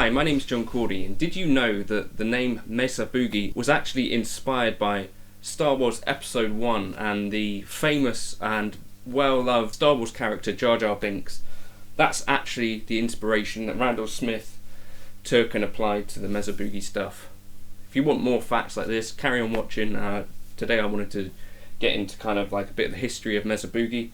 Hi, my name's John Cordy, and did you know that the name Mesa Boogie was actually inspired by Star Wars Episode 1 and the famous and well-loved Star Wars character Jar Jar Binks? That's actually the inspiration that Randall Smith took and applied to the Mesa Boogie stuff. If you want more facts like this, carry on watching. Today I wanted to get into kind of like a bit of the history of Mesa Boogie.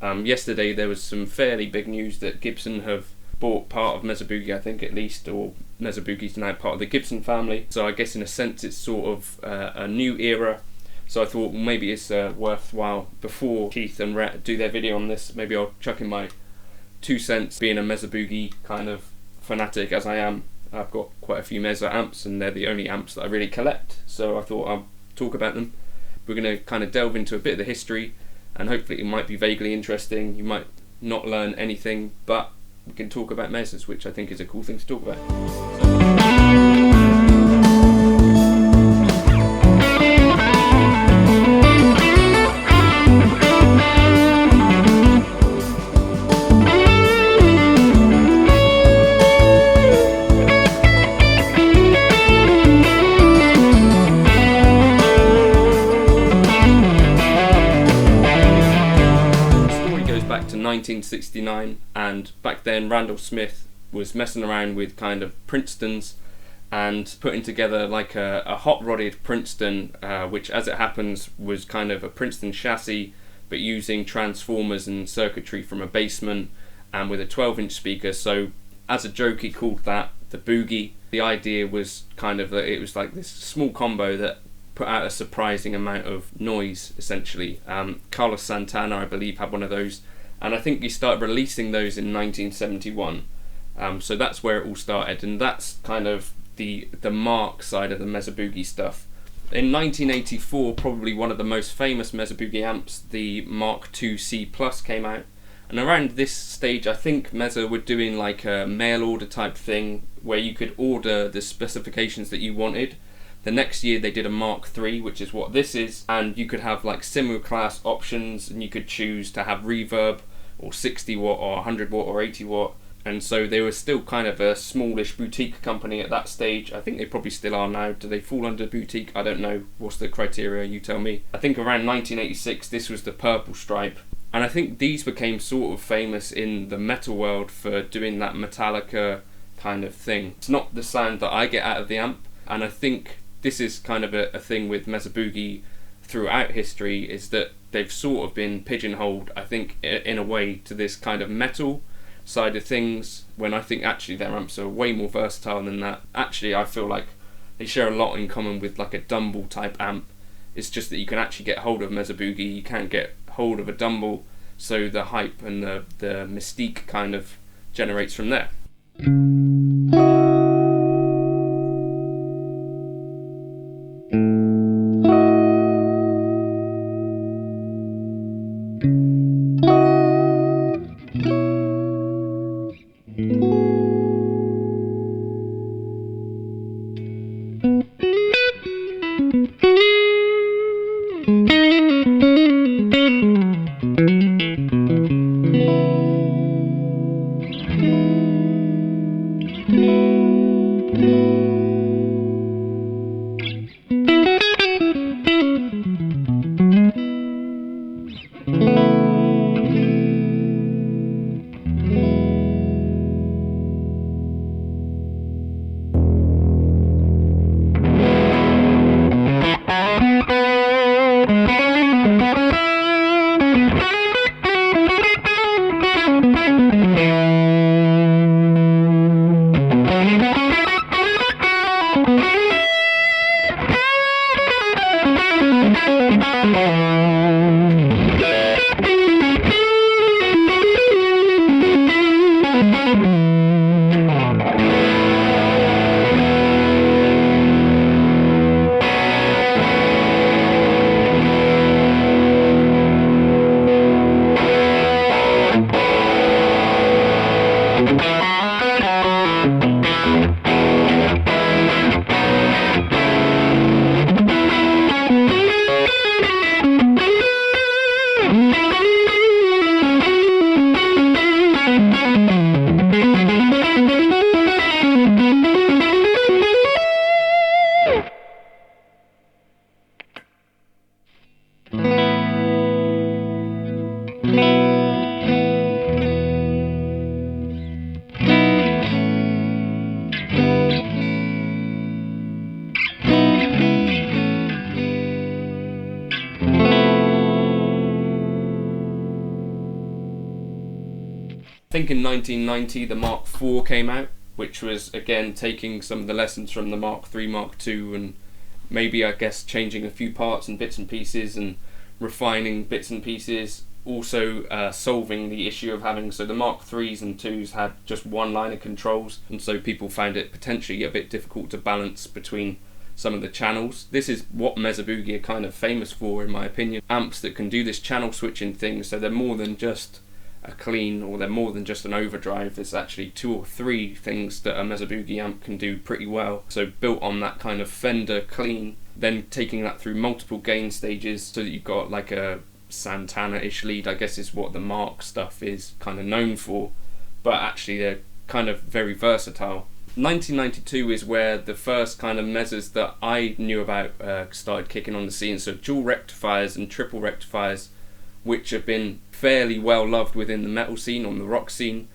Yesterday there was some fairly big news that Gibson have bought part of Mesa Boogie, I think at least, or Mesa Boogie's now part of the Gibson family. So I guess in a sense it's sort of a new era. So I thought maybe it's worthwhile, before Keith and Rhett do their video on this, maybe I'll chuck in my 2 cents. Being a Mesa Boogie kind of fanatic as I am, I've got quite a few Mesa amps and they're the only amps that I really collect, so I thought I'll talk about them. We're going to kind of delve into a bit of the history, and hopefully it might be vaguely interesting. You might not learn anything, but we can talk about Mesas, which I think is a cool thing to talk about. Back to 1969, and back then Randall Smith was messing around with kind of Princetons and putting together like a hot-rodded Princeton, which as it happens was kind of a Princeton chassis but using transformers and circuitry from a basement and with a 12-inch speaker. So as a joke he called that the Boogie. The idea was kind of that it was like this small combo that put out a surprising amount of noise, essentially. Carlos Santana, I believe, had one of those, and I think he started releasing those in 1971. So that's where it all started, and that's kind of the Mark side of the Mesa Boogie stuff. In 1984, probably one of the most famous Mesa Boogie amps, the Mark II C Plus, came out. And around this stage, I think Mesa were doing like a mail order type thing where you could order the specifications that you wanted. The next year they did a Mark III, which is what this is, and you could have like similar class options, and you could choose to have reverb or 60 watt or 100 watt or 80 watt. And so they were still kind of a smallish boutique company at that stage. I think they probably still are now. Do they fall under boutique? I don't know. What's the criteria? You tell me. I think around 1986 this was the purple stripe, and I think these became sort of famous in the metal world for doing that Metallica kind of thing. It's not the sound that I get out of the amp, and I think this is kind of a thing with Mesa Boogie throughout history, is that they've sort of been pigeonholed, I think, in a way, to this kind of metal side of things, when I think actually their amps are way more versatile than that. Actually, I feel like they share a lot in common with like a Dumble type amp. It's just that you can actually get hold of Mesa Boogie, you can't get hold of a Dumble, so the hype and the mystique kind of generates from there. think in 1990 the Mark IV came out, which was again taking some of the lessons from the Mark III, Mark II, and maybe I guess changing a few parts and bits and pieces and refining bits and pieces. Also solving the issue of having, so the Mark IIIs and IIs had just one line of controls, and so people found it potentially a bit difficult to balance between some of the channels. This is what Mesa Boogie are kind of famous for, in my opinion. Amps that can do this channel switching thing, so they're more than just a clean, or they're more than just an overdrive. There's actually 2 or 3 things that a Mesa Boogie amp can do pretty well. So built on that kind of Fender clean, then taking that through multiple gain stages so that you've got like a Santana-ish lead, I guess is what the Mark stuff is kind of known for, but actually they're kind of very versatile. 1992 is where the first kind of Mesas that I knew about started kicking on the scene, so dual rectifiers and triple rectifiers, which have been fairly well loved within the metal scene, on the rock scene.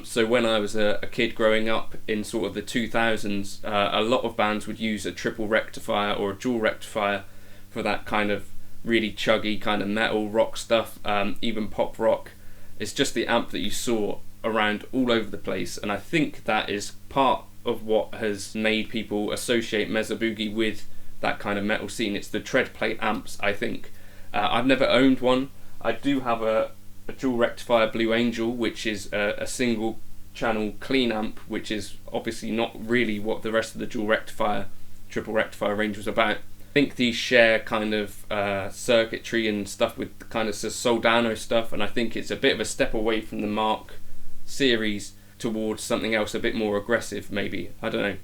So when I was a kid growing up in sort of the 2000s, a lot of bands would use a triple rectifier or a dual rectifier for that kind of really chuggy kind of metal rock stuff, even pop rock. It's just the amp that you saw around all over the place, and I think that is part of what has made people associate Mesa Boogie with that kind of metal scene. It's the tread plate amps, I think. I've never owned one. I do have a dual rectifier Blue Angel, which is a single channel clean amp, which is obviously not really what the rest of the dual rectifier, triple rectifier range was about. I think these share kind of circuitry and stuff with kind of Soldano stuff, and I think it's a bit of a step away from the Mark series towards something else a bit more aggressive, maybe. I don't know.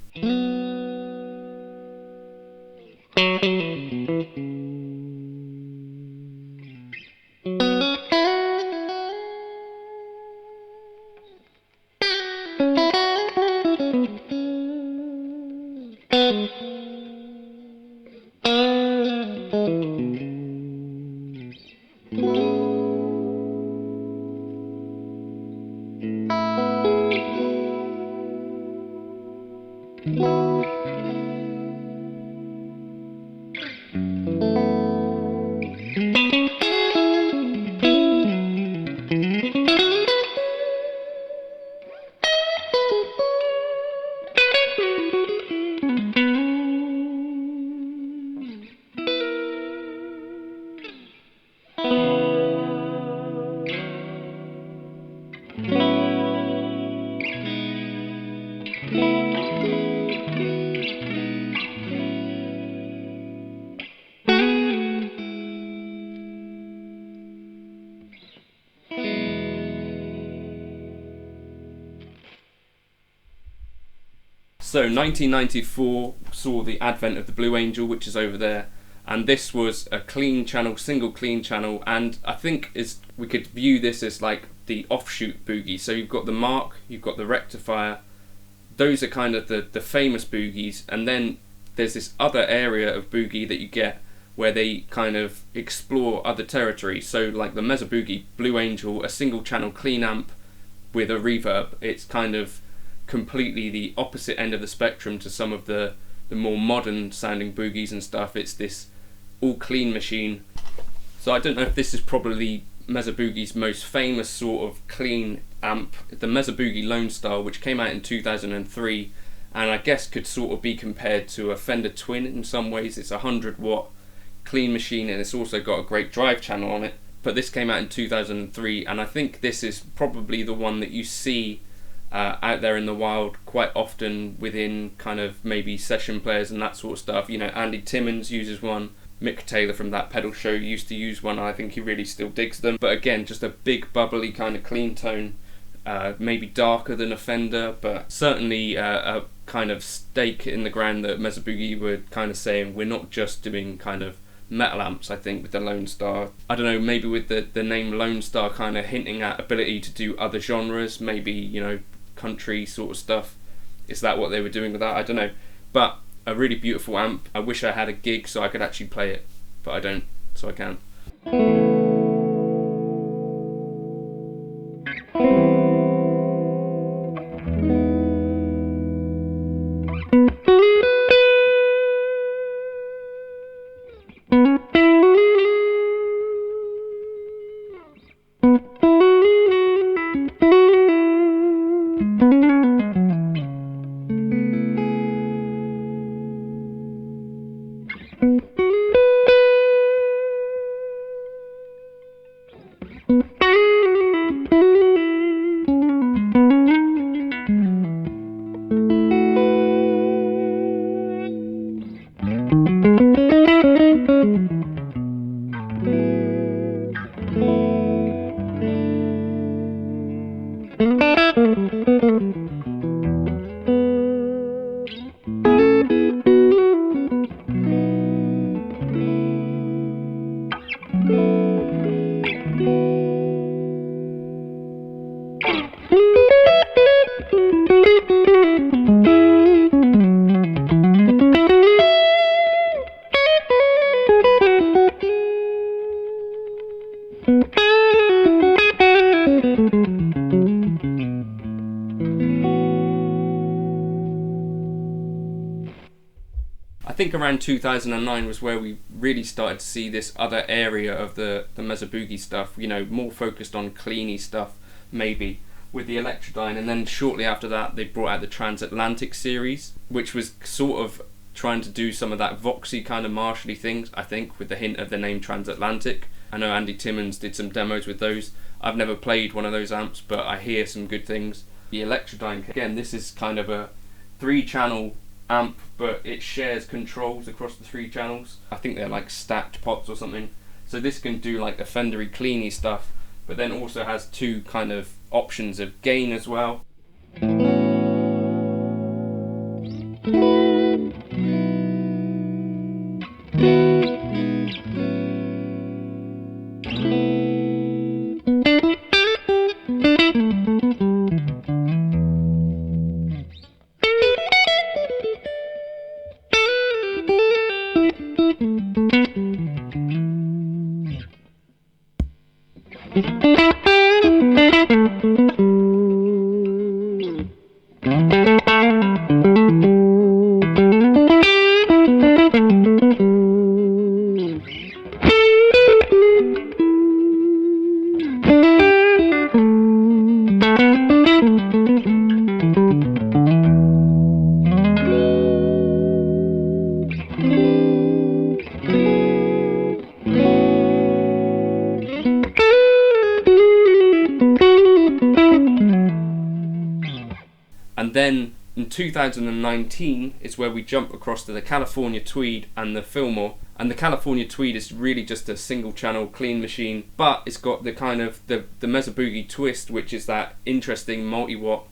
So 1994 saw the advent of the Blue Angel, which is over there, and this was a clean channel, single clean channel, and I think we could view this as like the offshoot Boogie. So you've got the Mark, you've got the Rectifier, those are kind of the famous Boogies, and then there's this other area of Boogie that you get where they kind of explore other territory. So like the Mesa Boogie Blue Angel, a single channel clean amp with a reverb, it's kind of completely the opposite end of the spectrum to some of the more modern sounding Boogies and stuff. It's this all clean machine. So I don't know if this is probably Mesa Boogie's most famous sort of clean amp, the Mesa Boogie Lonestar, which came out in 2003, and I guess could sort of be compared to a Fender Twin in some ways. It's a 100-watt clean machine, and it's also got a great drive channel on it. But this came out in 2003, and I think this is probably the one that you see out there in the wild quite often within kind of maybe session players and that sort of stuff. You know, Andy Timmons uses one, Mick Taylor from That Pedal Show used to use one, and I think he really still digs them. But again, just a big bubbly kind of clean tone, maybe darker than a Fender, but certainly a kind of stake in the ground that Mesa Boogie were kind of saying, we're not just doing kind of metal amps. I think with the Lonestar, I don't know, maybe with the name Lonestar kind of hinting at ability to do other genres, maybe, you know, country sort of stuff. Is that what they were doing with that? I don't know, but a really beautiful amp. I wish I had a gig so I could actually play it, but I don't, so I can't. I think around 2009 was where we really started to see this other area of the Mesa Boogie stuff, you know, more focused on cleany stuff, maybe, with the Electra Dyne. And then shortly after that, they brought out the Transatlantic series, which was sort of trying to do some of that voxy kind of martially things, I think, with the hint of the name Transatlantic. I know Andy Timmons did some demos with those. I've never played one of those amps, but I hear some good things. The Electra Dyne, again, this is kind of a 3-channel amp, but it shares controls across the 3 channels. I think they're like stacked pots or something. So this can do like the Fendery cleany stuff, but then also has 2 kind of options of gain as well. And then in 2019 is where we jump across to the California Tweed and the Fillmore. And the California Tweed is really just a single channel clean machine, but it's got the kind of the Mesa Boogie twist, which is that interesting multi-watt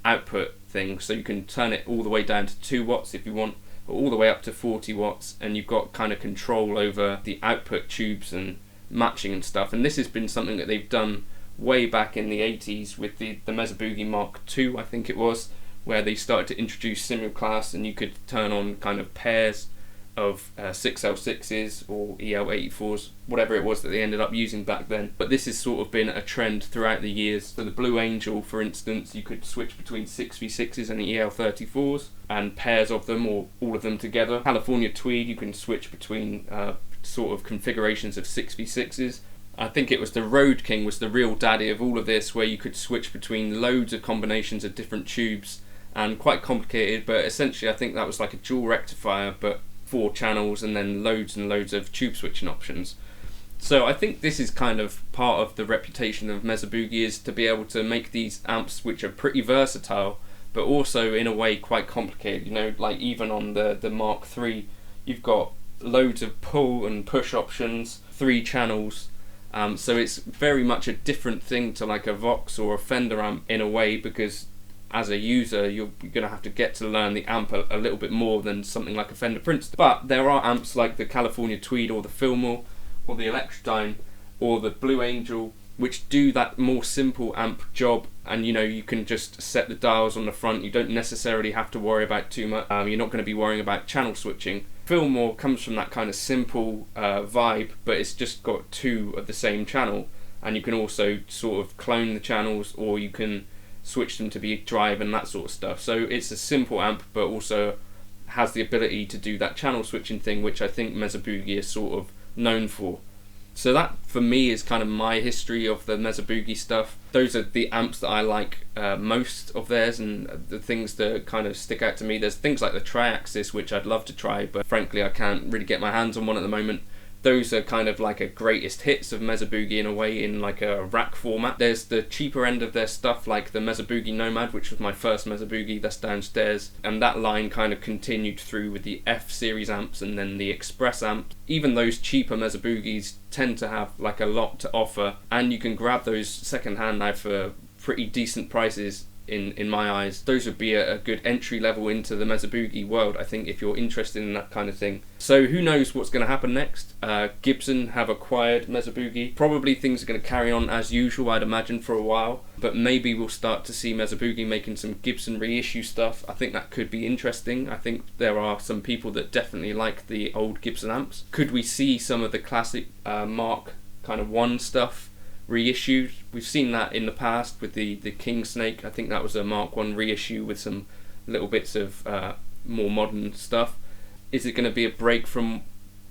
output thing. So you can turn it all the way down to 2 watts if you want, or all the way up to 40 watts, and you've got kind of control over the output tubes and matching and stuff. And this has been something that they've done way back in the 80s with the Mesa Boogie Mark II, I think it was, where they started to introduce simulcast, and you could turn on kind of pairs of 6L6s or EL84s, whatever it was that they ended up using back then. But this has sort of been a trend throughout the years. So the Blue Angel, for instance, you could switch between 6v6s and EL34s and pairs of them, or all of them together. California Tweed, you can switch between sort of configurations of 6v6s. I think it was the Road King was the real daddy of all of this, where you could switch between loads of combinations of different tubes, and quite complicated, but essentially I think that was like a dual rectifier, but 4 channels and then loads and loads of tube switching options. So I think this is kind of part of the reputation of Mesa Boogie, is to be able to make these amps which are pretty versatile, but also in a way quite complicated. You know, like even on the Mark III, you've got loads of pull and push options, 3 channels. So it's very much a different thing to like a Vox or a Fender amp in a way, because as a user you're going to have to get to learn the amp a little bit more than something like a Fender Princeton. But there are amps like the California Tweed or the Fillmore or the Electra Dyne or the Blue Angel which do that more simple amp job, and you know, you can just set the dials on the front. You don't necessarily have to worry about too much. You're not going to be worrying about channel switching. Fillmore comes from that kind of simple vibe, but it's just got 2 of the same channel, and you can also sort of clone the channels, or you can switch them to be drive and that sort of stuff. So it's a simple amp, but also has the ability to do that channel switching thing, which I think Mesa Boogie is sort of known for. So that, for me, is kind of my history of the Mesa Boogie stuff. Those are the amps that I like most of theirs, and the things that kind of stick out to me. There's things like the Triaxis, which I'd love to try, but frankly I can't really get my hands on one at the moment. Those are kind of like a greatest hits of Mesa Boogie in a way, in like a rack format. There's the cheaper end of their stuff, like the Mesa Boogie Nomad, which was my first Mesa Boogie, that's downstairs, and that line kind of continued through with the F series amps and then the Express amps. Even those cheaper Mesa Boogies tend to have like a lot to offer, and you can grab those second hand now for pretty decent prices. In my eyes, those would be a good entry level into the Mesa Boogie world, I think, if you're interested in that kind of thing. So who knows what's going to happen next. Gibson have acquired Mesa Boogie. Probably things are going to carry on as usual, I'd imagine, for a while, but maybe we'll start to see Mesa Boogie making some Gibson reissue stuff. I think that could be interesting. I think there are some people that definitely like the old Gibson amps. Could we see some of the classic Mark kind of 1 stuff reissued? We've seen that in the past with the King Snake. I think that was a Mark 1 reissue with some little bits of more modern stuff. Is it going to be a break from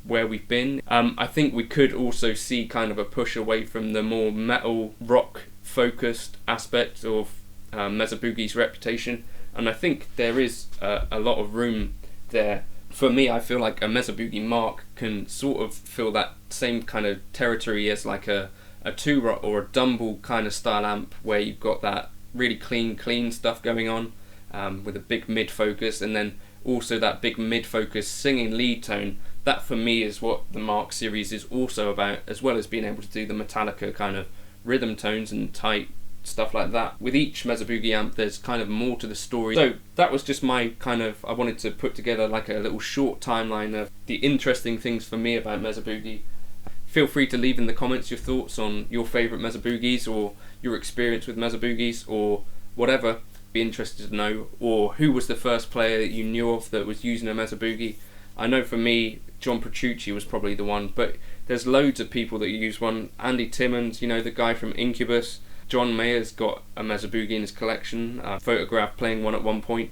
where we've been? I think we could also see kind of a push away from the more metal rock focused aspect of Mesa Boogie's reputation, and I think there is a lot of room there. For me, I feel like a Mesa Boogie Mark can sort of fill that same kind of territory as like a two-rot or a Dumble kind of style amp, where you've got that really clean stuff going on, with a big mid focus, and then also that big mid focus singing lead tone. That for me is what the Mark series is also about, as well as being able to do the Metallica kind of rhythm tones and tight stuff like that. With each Mesa Boogie amp there's kind of more to the story. So that was just my kind of, I wanted to put together like a little short timeline of the interesting things for me about Mesa Boogie. Feel free to leave in the comments your thoughts on your favourite Mesa Boogies, or your experience with Mesa Boogies, or whatever. Be interested to know. Or who was the first player that you knew of that was using a Mesa Boogie. I know for me, John Petrucci was probably the one, but there's loads of people that use one. Andy Timmons, you know, the guy from Incubus. John Mayer's got a Mesa Boogie in his collection, photographed playing one at one point.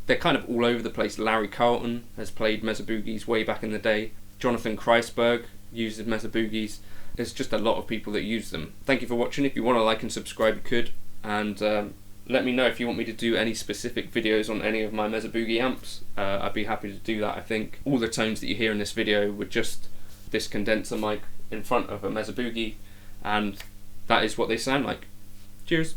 They're kind of all over the place. Larry Carlton has played Mesa Boogies way back in the day. Jonathan Kreisberg uses Mesa Boogies. There's just a lot of people that use them. Thank you for watching. If you want to like and subscribe, you could. And let me know if you want me to do any specific videos on any of my Mesa Boogie amps. I'd be happy to do that. I think all the tones that you hear in this video were just this condenser mic in front of a Mesa Boogie, and that is what they sound like. Cheers.